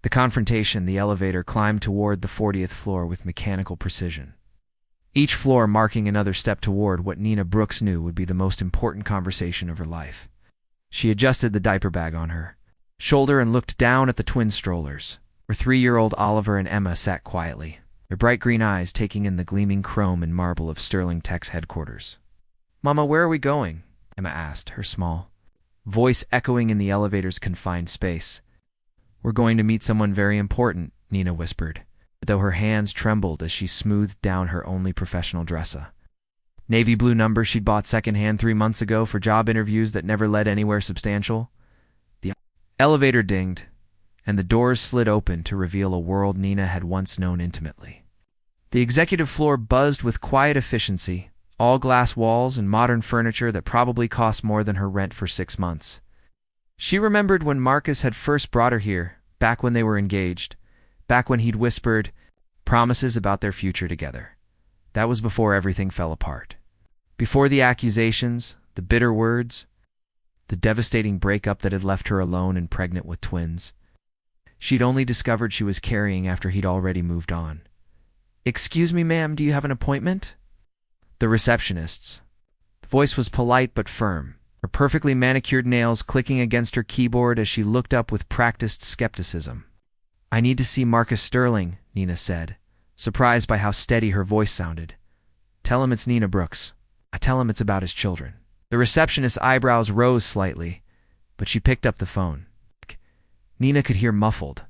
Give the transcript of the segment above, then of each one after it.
The confrontation, the elevator climbed toward the 40th floor with mechanical precision. Each floor marking another step toward what Nina Brooks knew would be the most important conversation of her life. She adjusted the diaper bag on her shoulder and looked down at the twin strollers, where 3-year-old Oliver and Emma sat quietly, their bright green eyes taking in the gleaming chrome and marble of Sterling Tech's headquarters. "Mama, where are we going?" Emma asked, her small voice echoing in the elevator's confined space. "We're going to meet someone very important," Nina whispered, though her hands trembled as she smoothed down her only professional dressa. Navy blue number she'd bought secondhand 3 months ago for job interviews that never led anywhere substantial. The elevator dinged, and the doors slid open to reveal a world Nina had once known intimately. The executive floor buzzed with quiet efficiency, all glass walls and modern furniture that probably cost more than her rent for 6 months. She remembered when Marcus had first brought her here, back when they were engaged, back when he'd whispered promises about their future together. That was before everything fell apart. Before the accusations, the bitter words, the devastating breakup that had left her alone and pregnant with twins. She'd only discovered she was carrying after he'd already moved on. "Excuse me, ma'am, do you have an appointment?" The receptionist's voice was polite but firm, her perfectly manicured nails clicking against her keyboard as she looked up with practiced skepticism. "I need to see Marcus Sterling," Nina said, surprised by how steady her voice sounded. "Tell him it's Nina Brooks. I tell him it's about his children." The receptionist's eyebrows rose slightly, but she picked up the phone. Nina could hear muffled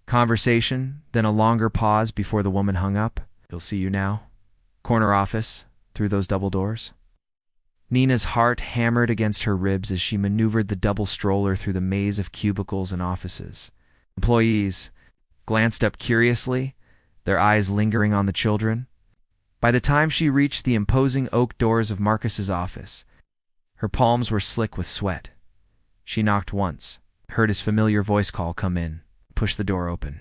conversation, then a longer pause before the woman hung up. "He'll see you now. Corner office, through those double doors." Nina's heart hammered against her ribs as she maneuvered the double stroller through the maze of cubicles and offices. Employees glanced up curiously, their eyes lingering on the children. By the time she reached the imposing oak doors of Marcus's office, her palms were slick with sweat. She knocked once, heard his familiar voice call come in, pushed the door open.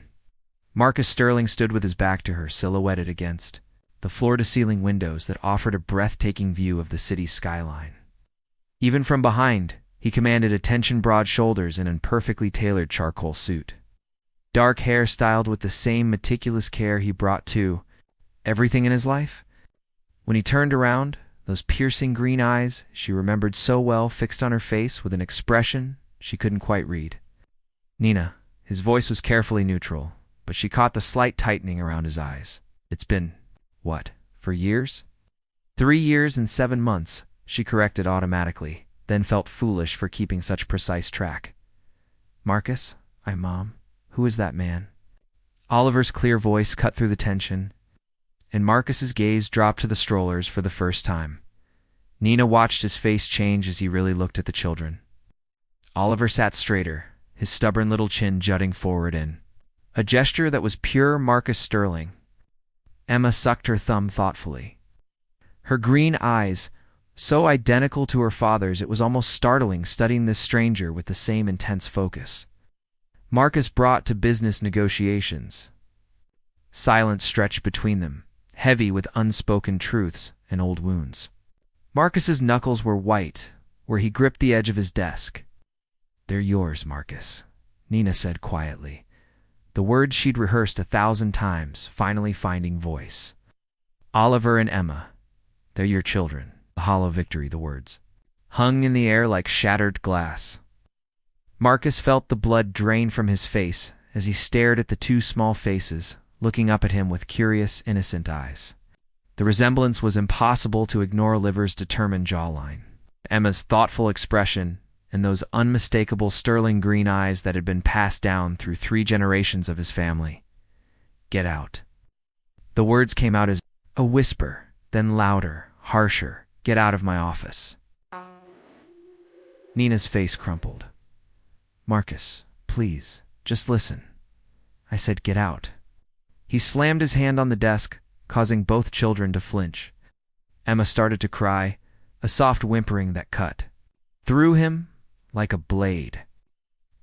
Marcus Sterling stood with his back to her, silhouetted against the floor-to-ceiling windows that offered a breathtaking view of the city's skyline. Even from behind, he commanded attention-broad shoulders in a perfectly tailored charcoal suit. Dark hair styled with the same meticulous care he brought to everything in his life. When he turned around, those piercing green eyes she remembered so well fixed on her face with an expression she couldn't quite read. "Nina." His voice was carefully neutral, but she caught the slight tightening around his eyes. "It's been, what, for years?" 3 years and 7 months, she corrected automatically, then felt foolish for keeping such precise track. "Marcus? Mom. Who is that man?" Oliver's clear voice cut through the tension, and Marcus's gaze dropped to the strollers for the first time. Nina watched his face change as he really looked at the children. Oliver sat straighter, his stubborn little chin jutting forward in a gesture that was pure Marcus Sterling. Emma sucked her thumb thoughtfully. Her green eyes, so identical to her father's it was almost startling studying this stranger with the same intense focus. Marcus brought to business negotiations. Silence stretched between them, heavy with unspoken truths and old wounds. Marcus's knuckles were white, where he gripped the edge of his desk. "They're yours, Marcus," Nina said quietly, the words she'd rehearsed 1,000 times finally finding voice. "Oliver and Emma, they're your children." The hollow victory, the words, hung in the air like shattered glass. Marcus felt the blood drain from his face as he stared at the 2 small faces, looking up at him with curious, innocent eyes. The resemblance was impossible to ignore Oliver's determined jawline, Emma's thoughtful expression, and those unmistakable sterling green eyes that had been passed down through 3 generations of his family. "Get out." The words came out as a whisper, then louder, harsher. "Get out of my office." Nina's face crumpled. "Marcus, please, just listen. I said get out." He slammed his hand on the desk, causing both children to flinch. Emma started to cry, a soft whimpering that cut through him like a blade.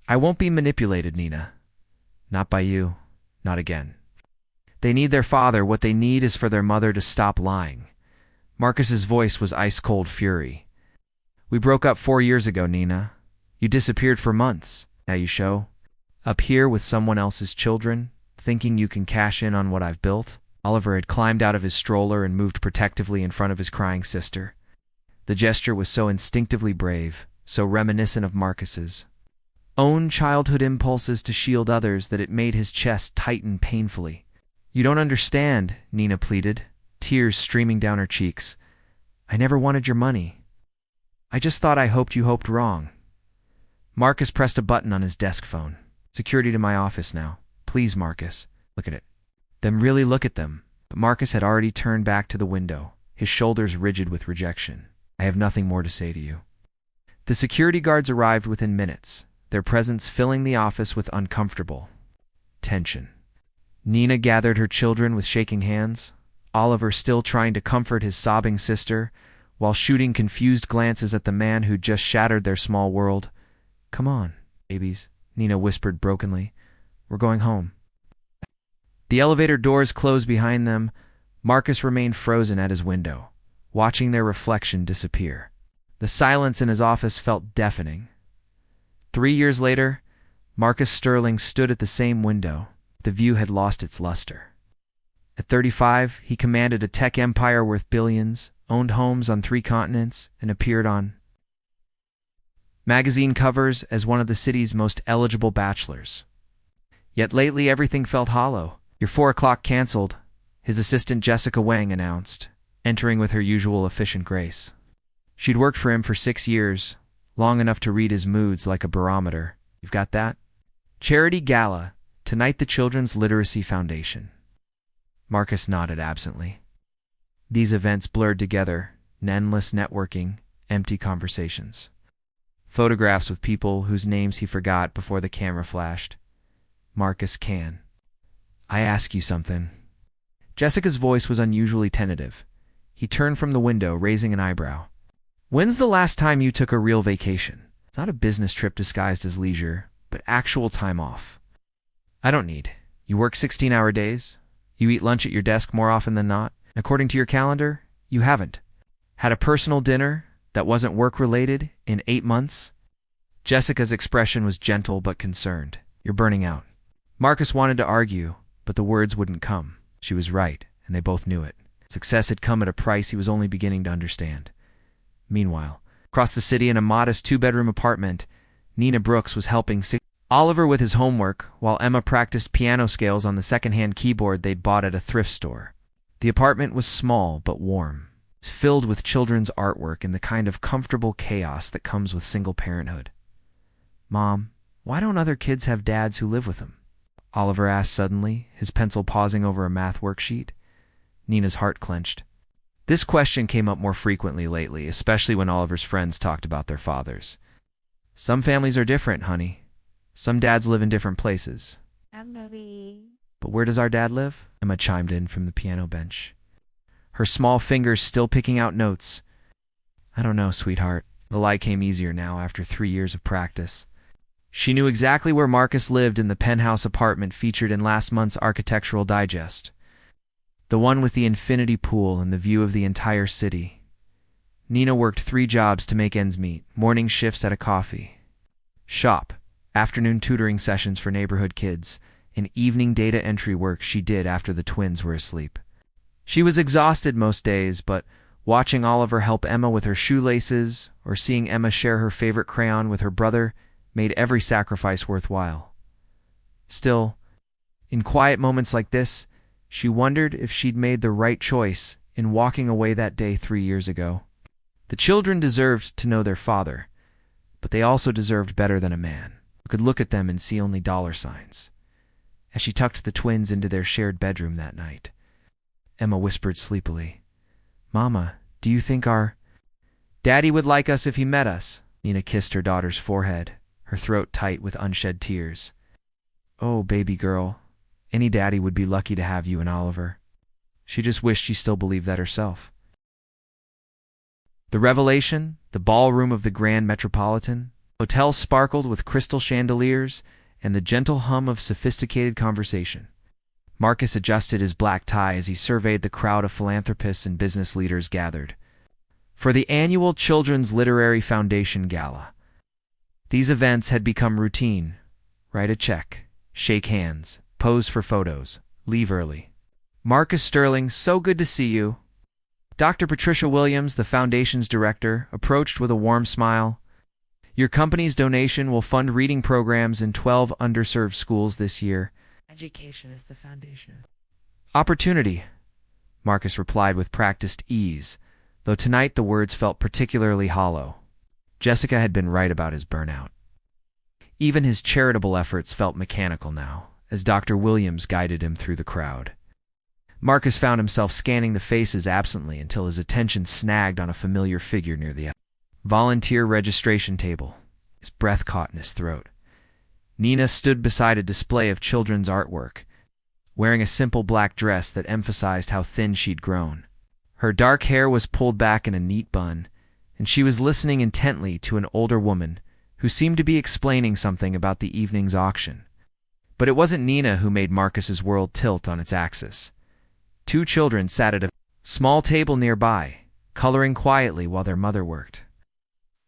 "I won't be manipulated, Nina. Not by you. Not again. They need their father. What they need is for their mother to stop lying." Marcus's voice was ice-cold fury. "We broke up 4 years ago, Nina. You disappeared for months. Now you show Up here with someone else's children, thinking you can cash in on what I've built? Oliver had climbed out of his stroller and moved protectively in front of his crying sister. The gesture was so instinctively brave, so reminiscent of Marcus's own childhood impulses to shield others that it made his chest tighten painfully. "You don't understand," Nina pleaded, tears streaming down her cheeks. "I never wanted your money. I just thought I hoped you hoped wrong." Marcus pressed a button on his desk phone. "Security to my office now. Please, Marcus. Look at it." Then really look at them. But Marcus had already turned back to the window, his shoulders rigid with rejection. "I have nothing more to say to you." The security guards arrived within minutes, their presence filling the office with uncomfortable tension. Nina gathered her children with shaking hands, Oliver still trying to comfort his sobbing sister, while shooting confused glances at the man who'd just shattered their small world. "Come on, babies," Nina whispered brokenly. "We're going home." The elevator doors closed behind them. Marcus remained frozen at his window, watching their reflection disappear. The silence in his office felt deafening. 3 years later, Marcus Sterling stood at the same window. The view had lost its luster. At 35, he commanded a tech empire worth billions, owned homes on 3 continents, and appeared on magazine covers as one of the city's most eligible bachelors. Yet lately everything felt hollow. "Your 4 o'clock canceled," his assistant Jessica Wang announced, entering with her usual efficient grace. She'd worked for him for 6 years, long enough to read his moods like a barometer. "You've got that?" "Charity Gala, tonight the Children's Literacy Foundation." Marcus nodded absently. These events blurred together, endless networking, empty conversations. Photographs with people whose names he forgot before the camera flashed. "Marcus can I ask you something?" Jessica's voice was unusually tentative. He turned from the window, raising an eyebrow. "When's the last time you took a real vacation? It's not a business trip disguised as leisure, but actual time off." "I don't need. You work 16-hour days. You eat lunch at your desk more often than not. According to your calendar, you haven't had a personal dinner that wasn't work-related in 8 months." Jessica's expression was gentle but concerned. "You're burning out." Marcus wanted to argue, but the words wouldn't come. She was right, and they both knew it. Success had come at a price he was only beginning to understand. Meanwhile, across the city in a modest 2-bedroom apartment, Nina Brooks was helping Oliver with his homework, while Emma practiced piano scales on the second-hand keyboard they'd bought at a thrift store. The apartment was small but warm. It's filled with children's artwork and the kind of comfortable chaos that comes with single parenthood. "Mom, why don't other kids have dads who live with them?" Oliver asked suddenly, his pencil pausing over a math worksheet. Nina's heart clenched. This question came up more frequently lately, especially when Oliver's friends talked about their fathers. "Some families are different, honey. Some dads live in different places." "But where does our dad live?" Emma chimed in from the piano bench, her small fingers still picking out notes. "I don't know, sweetheart." The lie came easier now after 3 years of practice. She knew exactly where Marcus lived in the penthouse apartment featured in last month's Architectural Digest. The one with the infinity pool and the view of the entire city. Nina worked 3 jobs to make ends meet: morning shifts at a coffee shop, afternoon tutoring sessions for neighborhood kids, and evening data entry work she did after the twins were asleep. She was exhausted most days, but watching Oliver help Emma with her shoelaces or seeing Emma share her favorite crayon with her brother made every sacrifice worthwhile. Still, in quiet moments like this, she wondered if she'd made the right choice in walking away that day 3 years ago. The children deserved to know their father, but they also deserved better than a man who could look at them and see only dollar signs. As she tucked the twins into their shared bedroom that night, Emma whispered sleepily, "Mama, do you think our daddy would like us if he met us?" Nina kissed her daughter's forehead, her throat tight with unshed tears. "Oh, baby girl, any daddy would be lucky to have you and Oliver." She just wished she still believed that herself. The Revelation, the ballroom of the Grand Metropolitan Hotel sparkled with crystal chandeliers and the gentle hum of sophisticated conversation. Marcus adjusted his black tie as he surveyed the crowd of philanthropists and business leaders gathered for the annual Children's Literary Foundation Gala. These events had become routine, Write a check. Shake hands. Pose for photos. Leave early. Marcus Sterling, so good to see you. Dr. Patricia Williams, the Foundation's director, approached with a warm smile. Your company's donation will fund reading programs in 12 underserved schools this year. Education is the foundation. Opportunity, Marcus replied with practiced ease, though tonight the words felt particularly hollow. Jessica had been right about his burnout. Even his charitable efforts felt mechanical now, as Dr. Williams guided him through the crowd. Marcus found himself scanning the faces absently until his attention snagged on a familiar figure near the volunteer registration table. His breath caught in his throat. Nina stood beside a display of children's artwork, wearing a simple black dress that emphasized how thin she'd grown. Her dark hair was pulled back in a neat bun, and she was listening intently to an older woman who seemed to be explaining something about the evening's auction. But it wasn't Nina who made Marcus's world tilt on its axis. Two children sat at a small table nearby, coloring quietly while their mother worked.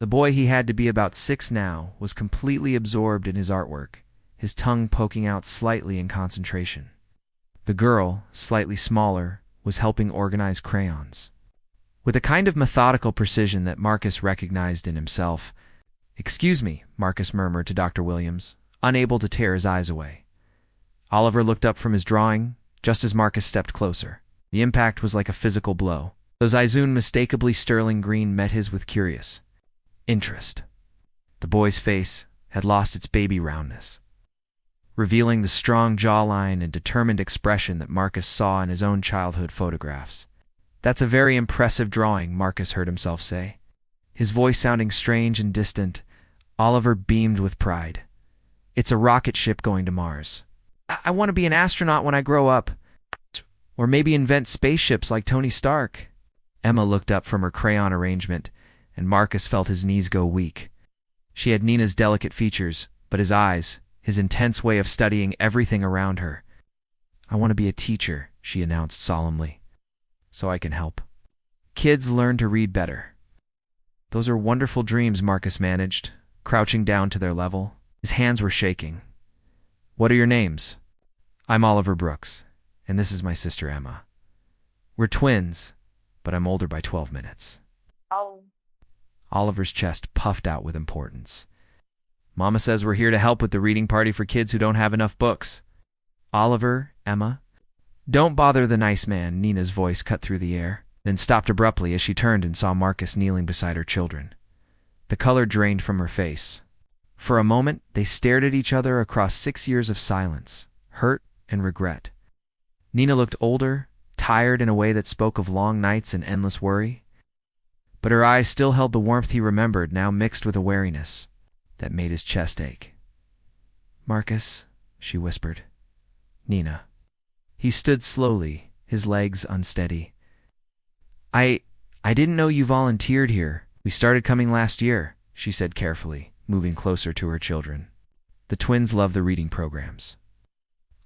The boy, he had to be about 6 now, was completely absorbed in his artwork, his tongue poking out slightly in concentration. The girl, slightly smaller, was helping organize crayons. With a kind of methodical precision that Marcus recognized in himself. "Excuse me," Marcus murmured to Dr. Williams, unable to tear his eyes away. Oliver looked up from his drawing, just as Marcus stepped closer. The impact was like a physical blow. Those eyes unmistakably sterling green met his with curious interest. The boy's face had lost its baby roundness, revealing the strong jawline and determined expression that Marcus saw in his own childhood photographs. "That's a very impressive drawing," Marcus heard himself say. His voice sounding strange and distant, Oliver beamed with pride. "It's a rocket ship going to Mars. I want to be an astronaut when I grow up. Or maybe invent spaceships like Tony Stark." Emma looked up from her crayon arrangement, and Marcus felt his knees go weak. She had Nina's delicate features, but his eyes, his intense way of studying everything around her. "I want to be a teacher," she announced solemnly, "so I can help kids learn to read better." "Those are wonderful dreams," Marcus managed, crouching down to their level. His hands were shaking. "What are your names?" "I'm Oliver Brooks, and this is my sister Emma. We're twins, but I'm older by 12 minutes. Oh. Oliver's chest puffed out with importance. "Mama says we're here to help with the reading party for kids who don't have enough books." "Oliver, Emma." "Don't bother the nice man," Nina's voice cut through the air, then stopped abruptly as she turned and saw Marcus kneeling beside her children. The color drained from her face. For a moment, they stared at each other across 6 years of silence, hurt and regret. Nina looked older, tired in a way that spoke of long nights and endless worry. But her eyes still held the warmth he remembered, now mixed with a wariness that made his chest ache. "Marcus," she whispered. "Nina." He stood slowly, his legs unsteady. I didn't know you volunteered here. We started coming last year," she said carefully, moving closer to her children. The twins love the reading programs.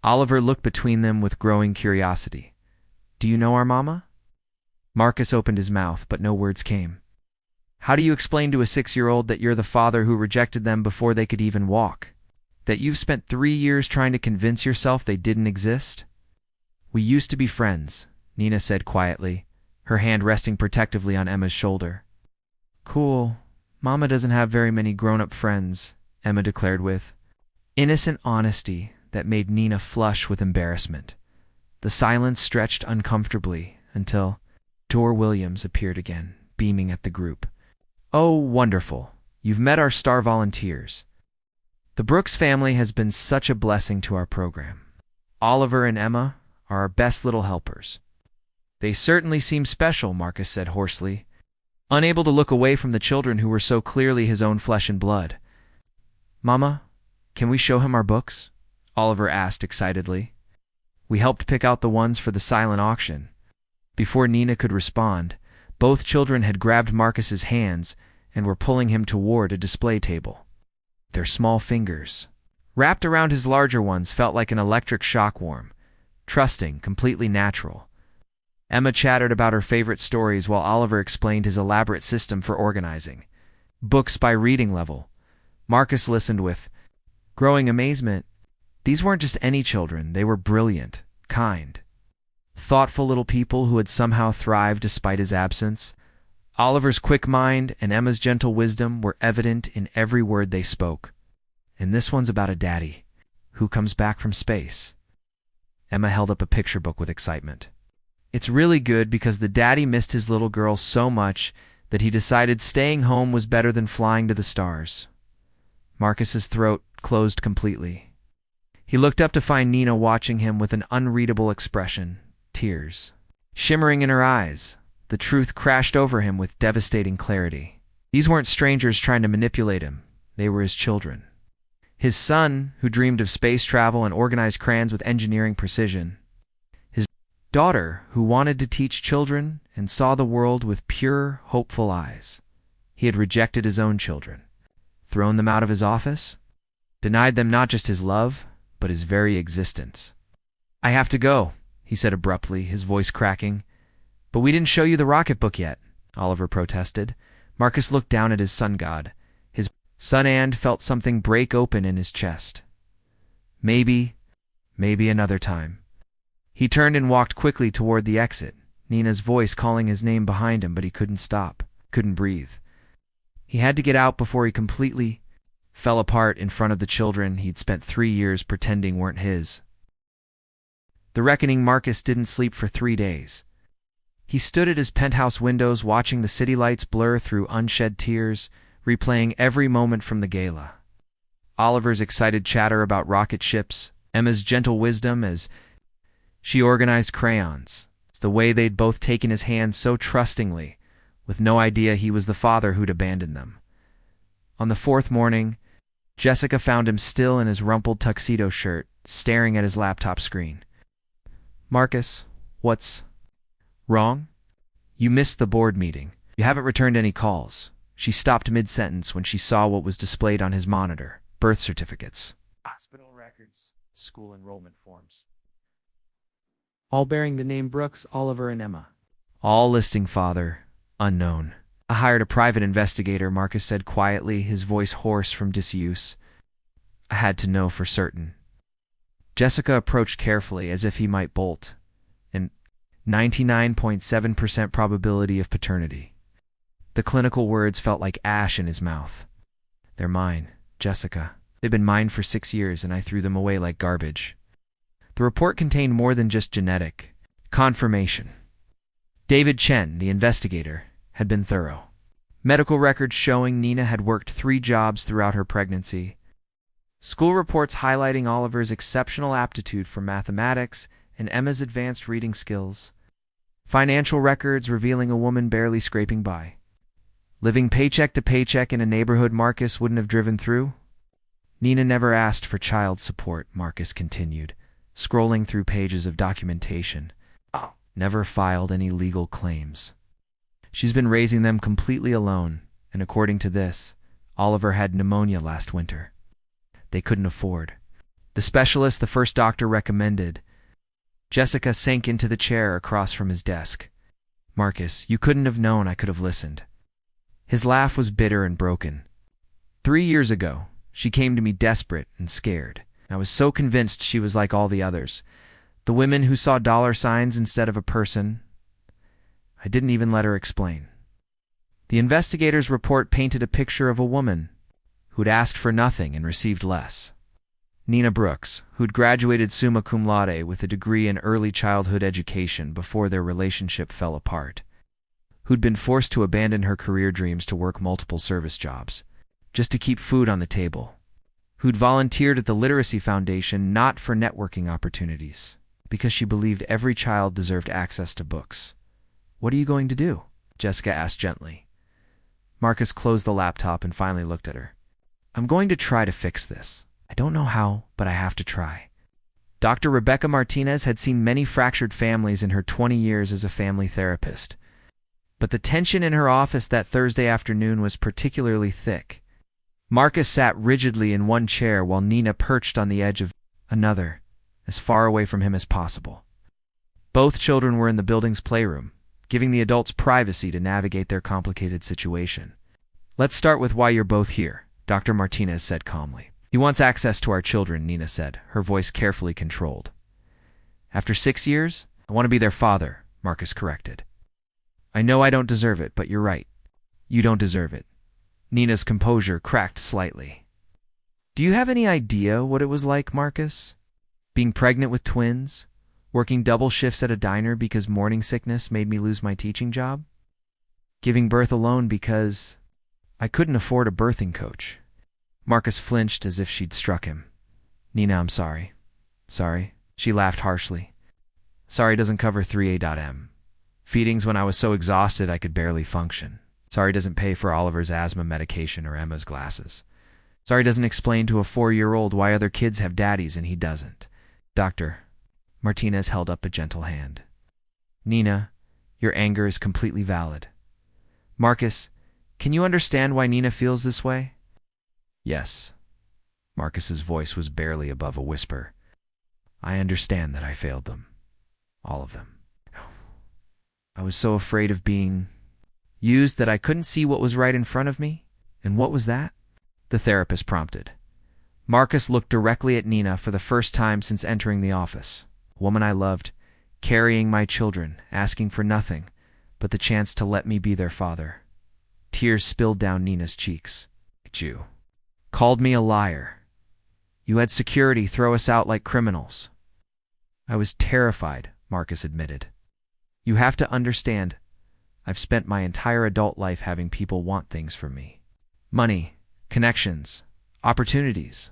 Oliver looked between them with growing curiosity. "Do you know our mama?" Marcus opened his mouth, but no words came. "How do you explain to a 6-year-old that you're the father who rejected them before they could even walk? That you've spent 3 years trying to convince yourself they didn't exist?" "We used to be friends," Nina said quietly, her hand resting protectively on Emma's shoulder. "Cool. Mama doesn't have very many grown-up friends," Emma declared with innocent honesty that made Nina flush with embarrassment. The silence stretched uncomfortably until Dr. Williams appeared again, beaming at the group. "Oh, wonderful. You've met our star volunteers. The Brooks family has been such a blessing to our program. Oliver and Emma are our best little helpers." "They certainly seem special," Marcus said hoarsely, unable to look away from the children who were so clearly his own flesh and blood. "Mama, can we show him our books?" Oliver asked excitedly. "We helped pick out the ones for the silent auction." Before Nina could respond, both children had grabbed Marcus's hands and were pulling him toward a display table. Their small fingers, wrapped around his larger ones, felt like an electric shock warm, trusting, completely natural. Emma chattered about her favorite stories while Oliver explained his elaborate system for organizing books by reading level. Marcus listened with growing amazement. These weren't just any children, they were brilliant, kind, thoughtful little people who had somehow thrived despite his absence. Oliver's quick mind and Emma's gentle wisdom were evident in every word they spoke. And this one's about a daddy who comes back from space. Emma held up a picture book with excitement. It's really good because the daddy missed his little girl so much that he decided staying home was better than flying to the stars. Marcus's throat closed completely. He looked up to find Nina watching him with an unreadable expression, tears shimmering in her eyes. The truth crashed over him with devastating clarity. These weren't strangers trying to manipulate him. They were his children. His son, who dreamed of space travel and organized crayons with engineering precision. His daughter, who wanted to teach children and saw the world with pure, hopeful eyes. He had rejected his own children, thrown them out of his office, denied them not just his love, but his very existence. "I have to go," he said abruptly, his voice cracking. "But we didn't show you the rocket book yet," Oliver protested. Marcus looked down at his sun god. His son and felt something break open in his chest. Maybe another time. He turned and walked quickly toward the exit, Nina's voice calling his name behind him, but he couldn't stop, couldn't breathe. He had to get out before he completely fell apart in front of the children he'd spent 3 years pretending weren't his. The reckoning Marcus didn't sleep for 3 days. He stood at his penthouse windows watching the city lights blur through unshed tears, replaying every moment from the gala. Oliver's excited chatter about rocket ships, Emma's gentle wisdom as she organized crayons. It's the way they'd both taken his hand so trustingly, with no idea he was the father who'd abandoned them. On the 4th morning, Jessica found him still in his rumpled tuxedo shirt, staring at his laptop screen. "Marcus, what's wrong? You missed the board meeting. You haven't returned any calls." She stopped mid-sentence when she saw what was displayed on his monitor: birth certificates, hospital records, school enrollment forms, all bearing the name Brooks, Oliver, and Emma. All listing father, unknown. "I hired a private investigator," Marcus said quietly, his voice hoarse from disuse. "I had to know for certain." Jessica approached carefully as if he might bolt. An 99.7% probability of paternity. The clinical words felt like ash in his mouth. "They're mine, Jessica. They've been mine for 6 years, and I threw them away like garbage." The report contained more than just genetic confirmation. David Chen, the investigator, had been thorough. Medical records showing Nina had worked 3 jobs throughout her pregnancy. School reports highlighting Oliver's exceptional aptitude for mathematics and Emma's advanced reading skills. Financial records revealing a woman barely scraping by. Living paycheck to paycheck in a neighborhood Marcus wouldn't have driven through. "Nina never asked for child support," Marcus continued, scrolling through pages of documentation. "Never filed any legal claims. She's been raising them completely alone, and according to this, Oliver had pneumonia last winter. They couldn't afford the specialist the first doctor recommended." Jessica sank into the chair across from his desk. "Marcus, you couldn't have known I could have listened." His laugh was bitter and broken. 3 years ago, she came to me desperate and scared. I was so convinced she was like all the others, the women who saw dollar signs instead of a person. I didn't even let her explain. The investigator's report painted a picture of a woman who'd asked for nothing and received less. Nina Brooks, who'd graduated summa cum laude with a degree in early childhood education before their relationship fell apart. Who'd been forced to abandon her career dreams to work multiple service jobs, just to keep food on the table. Who'd volunteered at the Literacy Foundation not for networking opportunities, because she believed every child deserved access to books. "What are you going to do?" Jessica asked gently. Marcus closed the laptop and finally looked at her. "I'm going to try to fix this. I don't know how, but I have to try." Dr. Rebecca Martinez had seen many fractured families in her 20 years as a family therapist. But the tension in her office that Thursday afternoon was particularly thick. Marcus sat rigidly in one chair while Nina perched on the edge of another, as far away from him as possible. Both children were in the building's playroom, giving the adults privacy to navigate their complicated situation. "Let's start with why you're both here," Dr. Martinez said calmly. He wants access to our children, Nina said, her voice carefully controlled. After 6 years, I want to be their father, Marcus corrected. I know I don't deserve it, but you're right. You don't deserve it. Nina's composure cracked slightly. Do you have any idea what it was like, Marcus? Being pregnant with twins? Working double shifts at a diner because morning sickness made me lose my teaching job? Giving birth alone because I couldn't afford a birthing coach. Marcus flinched as if she'd struck him. Nina, I'm sorry. Sorry. She laughed harshly. Sorry doesn't cover 3A.M. Feedings when I was so exhausted I could barely function. Sorry doesn't pay for Oliver's asthma medication or Emma's glasses. Sorry doesn't explain to a 4-year-old why other kids have daddies and he doesn't. Doctor, Martinez held up a gentle hand. Nina, your anger is completely valid. Marcus, can you understand why Nina feels this way? Yes. Marcus's voice was barely above a whisper. I understand that I failed them. All of them. I was so afraid of being used that I couldn't see what was right in front of me. And what was that? The therapist prompted. Marcus looked directly at Nina for the first time since entering the office. A woman I loved, carrying my children, asking for nothing but the chance to let me be their father. Tears spilled down Nina's cheeks. You called me a liar. You had security throw us out like criminals. I was terrified, Marcus admitted. You have to understand, I've spent my entire adult life having people want things from me. Money, connections, opportunities.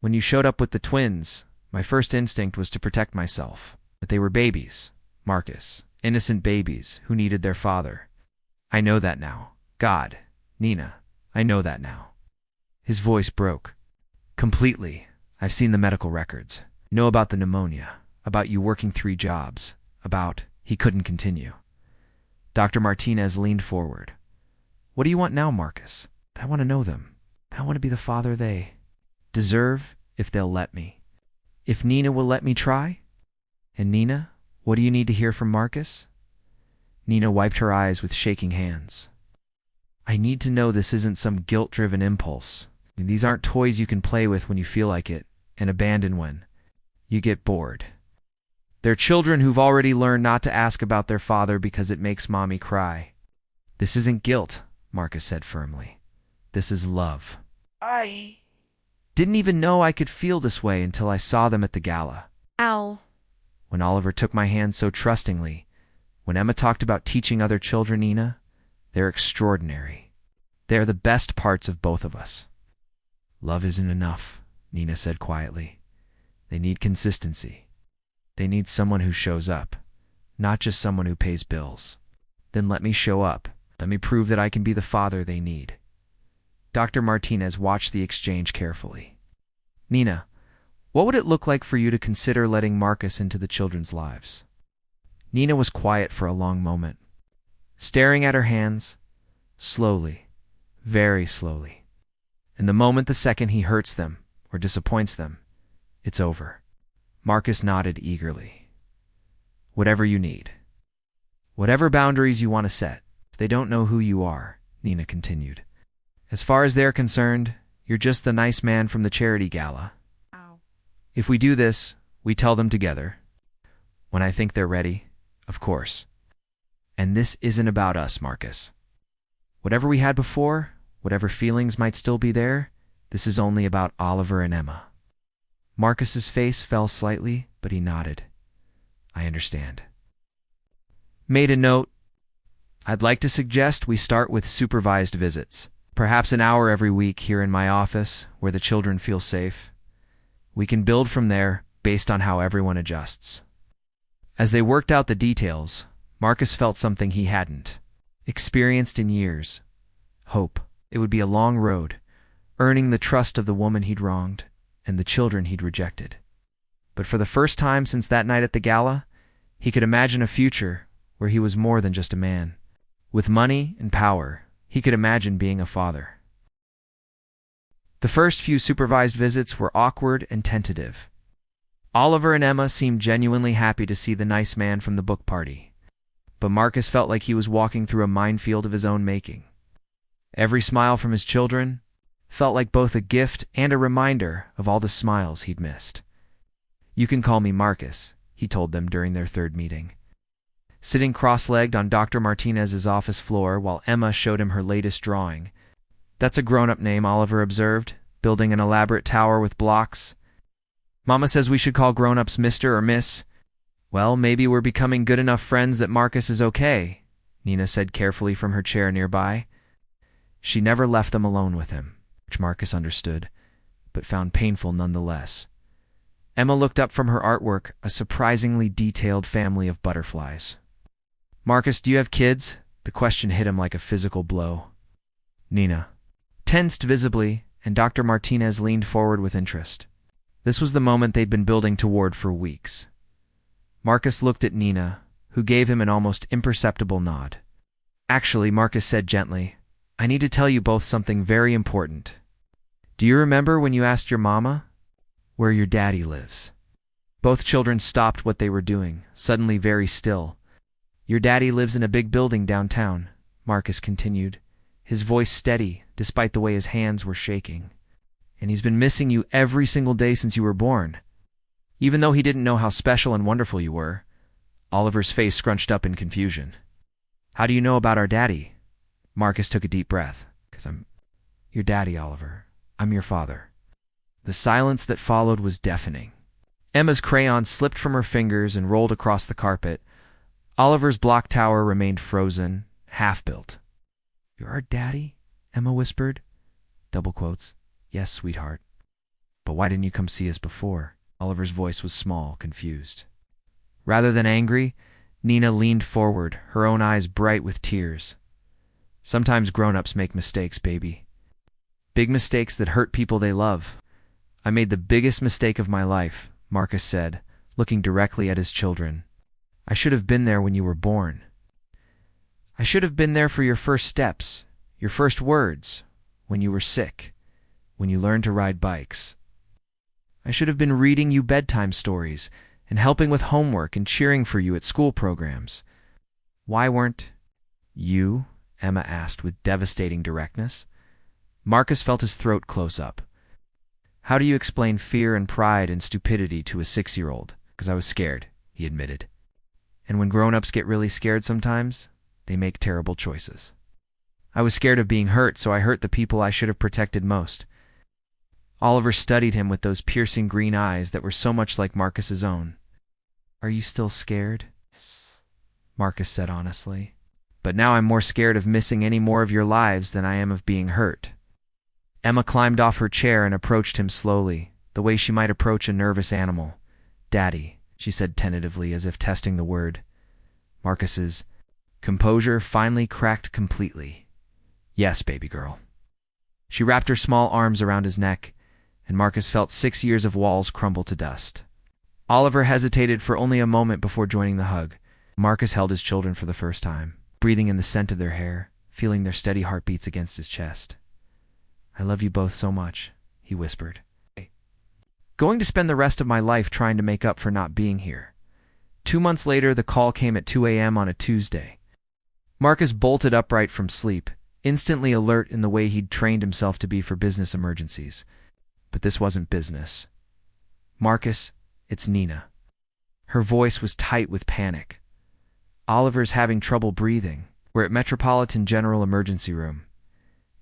When you showed up with the twins, my first instinct was to protect myself. But they were babies, Marcus, innocent babies who needed their father. I know that now. God, Nina, I know that now. His voice broke. Completely. I've seen the medical records. Know about the pneumonia, about you working 3 jobs, about he couldn't continue. Dr. Martinez leaned forward. What do you want now, Marcus? I want to know them. I want to be the father they deserve if they'll let me. If Nina will let me try? And Nina, what do you need to hear from Marcus? Nina wiped her eyes with shaking hands. I need to know this isn't some guilt-driven impulse. These aren't toys you can play with when you feel like it and abandon when you get bored. They're children who've already learned not to ask about their father because it makes mommy cry. This isn't guilt, Marcus said firmly. This is love. I Didn't even know I could feel this way until I saw them at the gala. Ow. When Oliver took my hand so trustingly, when Emma talked about teaching other children, Nina, they're extraordinary. They're the best parts of both of us. Love isn't enough, Nina said quietly. They need consistency. They need someone who shows up, not just someone who pays bills. Then let me show up. Let me prove that I can be the father they need. Dr. Martinez watched the exchange carefully. Nina, what would it look like for you to consider letting Marcus into the children's lives? Nina was quiet for a long moment, staring at her hands, slowly, very slowly. And the second he hurts them or disappoints them, it's over. Marcus nodded eagerly. Whatever you need. Whatever boundaries you want to set. They don't know who you are, Nina continued. As far as they're concerned, you're just the nice man from the charity gala. Ow. If we do this, we tell them together. When I think they're ready, of course. And this isn't about us, Marcus. Whatever we had before, whatever feelings might still be there, this is only about Oliver and Emma. Marcus's face fell slightly, but he nodded. I understand. Made a note. I'd like to suggest we start with supervised visits. Perhaps an hour every week here in my office, where the children feel safe. We can build from there, based on how everyone adjusts. As they worked out the details, Marcus felt something he hadn't experienced in years. Hope. It would be a long road, earning the trust of the woman he'd wronged and the children he'd rejected. But for the first time since that night at the gala, he could imagine a future where he was more than just a man. With money and power, he could imagine being a father. The first few supervised visits were awkward and tentative. Oliver and Emma seemed genuinely happy to see the nice man from the book party, but Marcus felt like he was walking through a minefield of his own making. Every smile from his children felt like both a gift and a reminder of all the smiles he'd missed. "You can call me Marcus," he told them during their third meeting. Sitting cross-legged on Dr. Martinez's office floor while Emma showed him her latest drawing. "That's a grown-up name," Oliver observed, building an elaborate tower with blocks. "Mama says we should call grown-ups Mr. or Miss." "Well, maybe we're becoming good enough friends that Marcus is okay," Nina said carefully from her chair nearby. She never left them alone with him, which Marcus understood, but found painful nonetheless. Emma looked up from her artwork, a surprisingly detailed family of butterflies. "Marcus, do you have kids?" The question hit him like a physical blow. Nina tensed visibly, and Dr. Martinez leaned forward with interest. This was the moment they'd been building toward for weeks. Marcus looked at Nina, who gave him an almost imperceptible nod. "Actually," Marcus said gently, "I need to tell you both something very important. Do you remember when you asked your mama where your daddy lives?" Both children stopped what they were doing, suddenly very still. "Your daddy lives in a big building downtown," Marcus continued, his voice steady despite the way his hands were shaking. "And he's been missing you every single day since you were born. Even though he didn't know how special and wonderful you were." Oliver's face scrunched up in confusion. "How do you know about our daddy?" Marcus took a deep breath. "'Cause I'm your daddy, Oliver. I'm your father." The silence that followed was deafening. Emma's crayon slipped from her fingers and rolled across the carpet. Oliver's block tower remained frozen, half-built. "You're our daddy?" Emma whispered. Double quotes. "Yes, sweetheart." "But why didn't you come see us before?" Oliver's voice was small, confused. Rather than angry, Nina leaned forward, her own eyes bright with tears. "Sometimes grown-ups make mistakes, baby. Big mistakes that hurt people they love." "I made the biggest mistake of my life," Marcus said, looking directly at his children. "I should have been there when you were born. I should have been there for your first steps, your first words, when you were sick, when you learned to ride bikes. I should have been reading you bedtime stories and helping with homework and cheering for you at school programs. Why weren't you?" Emma asked with devastating directness. Marcus felt his throat close up. "How do you explain fear and pride and stupidity to a 6-year-old? "'Cause I was scared," he admitted. "And when grown-ups get really scared sometimes, they make terrible choices. I was scared of being hurt, so I hurt the people I should have protected most." Oliver studied him with those piercing green eyes that were so much like Marcus's own. "Are you still scared?" Marcus said honestly. "But now I'm more scared of missing any more of your lives than I am of being hurt." Emma climbed off her chair and approached him slowly, the way she might approach a nervous animal. "Daddy," she said tentatively, as if testing the word. Marcus's composure finally cracked completely. "Yes, baby girl." She wrapped her small arms around his neck, and Marcus felt 6 years of walls crumble to dust. Oliver hesitated for only a moment before joining the hug. Marcus held his children for the first time, breathing in the scent of their hair, feeling their steady heartbeats against his chest. "I love you both so much," he whispered. "Going to spend the rest of my life trying to make up for not being here." 2 months later, the call came at 2 a.m. on a Tuesday. Marcus bolted upright from sleep, instantly alert in the way he'd trained himself to be for business emergencies. But this wasn't business. "Marcus, it's Nina." Her voice was tight with panic. "Oliver's having trouble breathing. We're at Metropolitan General Emergency Room.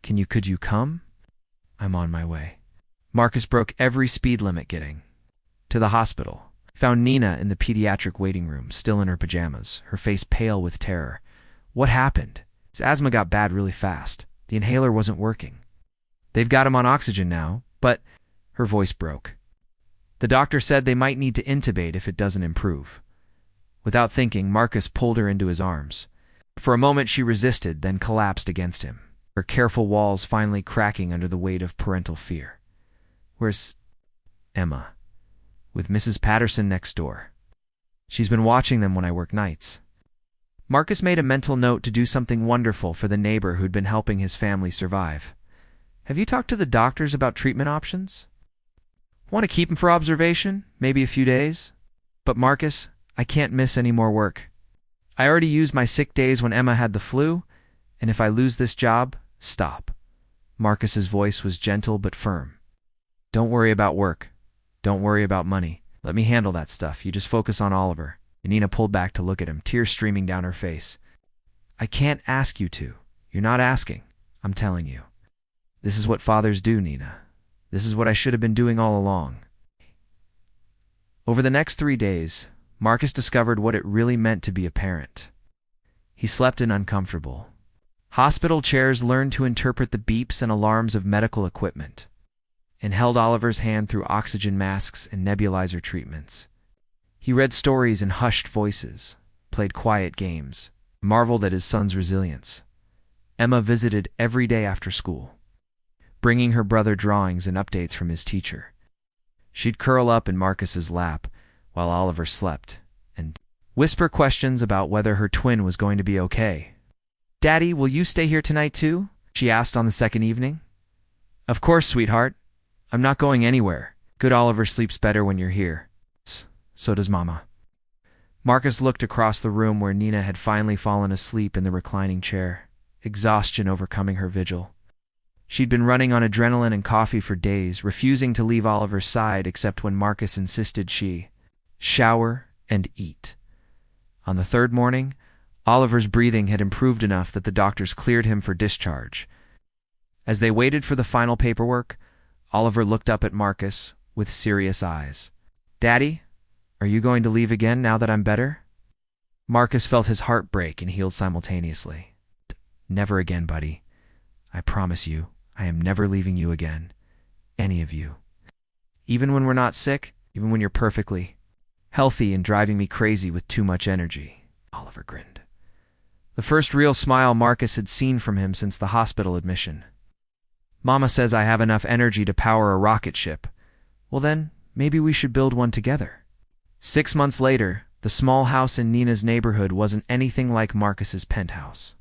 Could you come?" "I'm on my way." Marcus broke every speed limit getting to the hospital. Found Nina in the pediatric waiting room, still in her pajamas, her face pale with terror. "What happened?" "His asthma got bad really fast. The inhaler wasn't working. They've got him on oxygen now, but..." Her voice broke. "The doctor said they might need to intubate if it doesn't improve." Without thinking, Marcus pulled her into his arms. For a moment she resisted, then collapsed against him, her careful walls finally cracking under the weight of parental fear. "Where's Emma?" "With Mrs. Patterson next door. She's been watching them when I work nights." Marcus made a mental note to do something wonderful for the neighbor who'd been helping his family survive. "Have you talked to the doctors about treatment options? Want to keep him for observation? Maybe a few days? But Marcus, I can't miss any more work. I already used my sick days when Emma had the flu, and if I lose this job, stop." Marcus's voice was gentle but firm. Don't worry about work. Don't worry about money. Let me handle that stuff. You just focus on Oliver. And Nina pulled back to look at him, tears streaming down her face. I can't ask you to. You're not asking. I'm telling you. This is what fathers do, Nina. This is what I should have been doing all along. Over the next 3 days, Marcus discovered what it really meant to be a parent. He slept in uncomfortable. Hospital chairs learned to interpret the beeps and alarms of medical equipment, and held Oliver's hand through oxygen masks and nebulizer treatments. He read stories in hushed voices, played quiet games, marveled at his son's resilience. Emma visited every day after school, bringing her brother drawings and updates from his teacher. She'd curl up in Marcus's lap while Oliver slept and whisper questions about whether her twin was going to be okay. Daddy, will you stay here tonight too? She asked on the second evening. Of course, sweetheart. I'm not going anywhere. Good Oliver sleeps better when you're here. So does Mama. Marcus looked across the room where Nina had finally fallen asleep in the reclining chair, exhaustion overcoming her vigil. She'd been running on adrenaline and coffee for days, refusing to leave Oliver's side except when Marcus insisted she shower and eat. On the third morning, Oliver's breathing had improved enough that the doctors cleared him for discharge. As they waited for the final paperwork, Oliver looked up at Marcus with serious eyes. Daddy, are you going to leave again now that I'm better? Marcus felt his heart break and healed simultaneously. Never again, buddy. I promise you, I am never leaving you again. Any of you. Even when we're not sick, even when you're perfectly healthy and driving me crazy with too much energy. Oliver grinned. The first real smile Marcus had seen from him since the hospital admission. Mama says I have enough energy to power a rocket ship. Well then, maybe we should build one together. 6 months later, the small house in Nina's neighborhood wasn't anything like Marcus's penthouse.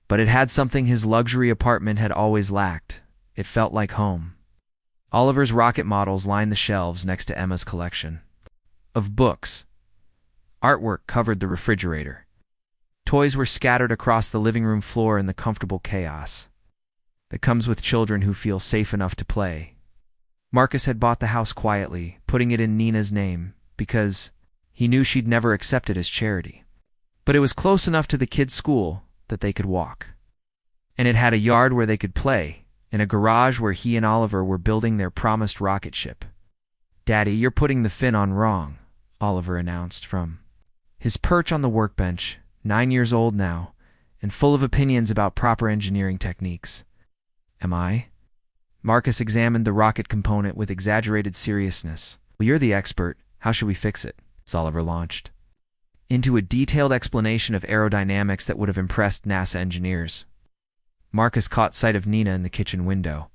But it had something his luxury apartment had always lacked. It felt like home. Oliver's rocket models lined the shelves next to Emma's collection of books. Artwork covered the refrigerator. Toys were scattered across the living room floor in the comfortable chaos that comes with children who feel safe enough to play. Marcus had bought the house quietly, putting it in Nina's name, because he knew she'd never accept it as charity. But it was close enough to the kids' school that they could walk. And it had a yard where they could play, and a garage where he and Oliver were building their promised rocket ship. Daddy, you're putting the fin on wrong, Oliver announced from his perch on the workbench, 9 years old now, and full of opinions about proper engineering techniques. Am I? Marcus examined the rocket component with exaggerated seriousness. Well, you're the expert. How should we fix it? Oliver launched into a detailed explanation of aerodynamics that would have impressed NASA engineers. Marcus caught sight of Nina in the kitchen window.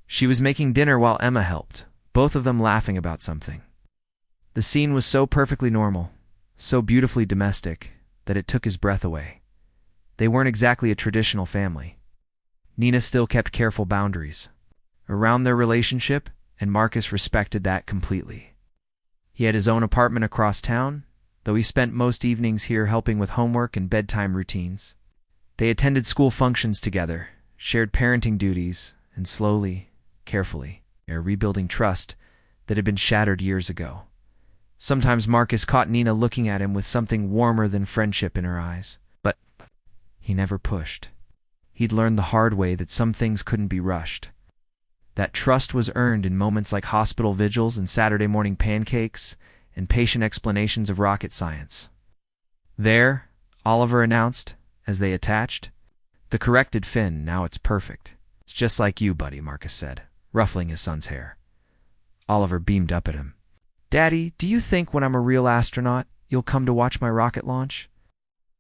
She was making dinner while Emma helped, both of them laughing about something. The scene was so perfectly normal, so beautifully domestic, that it took his breath away. They weren't exactly a traditional family. Nina still kept careful boundaries around their relationship, and Marcus respected that completely. He had his own apartment across town, though he spent most evenings here helping with homework and bedtime routines. They attended school functions together, shared parenting duties, and slowly, carefully, are rebuilding trust that had been shattered years ago. Sometimes Marcus caught Nina looking at him with something warmer than friendship in her eyes, but he never pushed. He'd learned the hard way that some things couldn't be rushed. That trust was earned in moments like hospital vigils and Saturday morning pancakes and patient explanations of rocket science. There, Oliver announced, as they attached, the corrected fin, now it's perfect. It's just like you, buddy, Marcus said, ruffling his son's hair. Oliver beamed up at him. Daddy, do you think when I'm a real astronaut, you'll come to watch my rocket launch?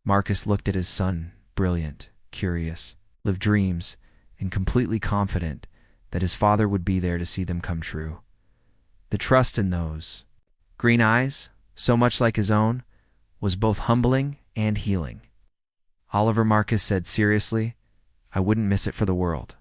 Marcus looked at his son, brilliant, curious, full of dreams, and completely confident that his father would be there to see them come true. The trust in those green eyes, so much like his own, was both humbling and healing. Oliver, Marcus said seriously, I wouldn't miss it for the world.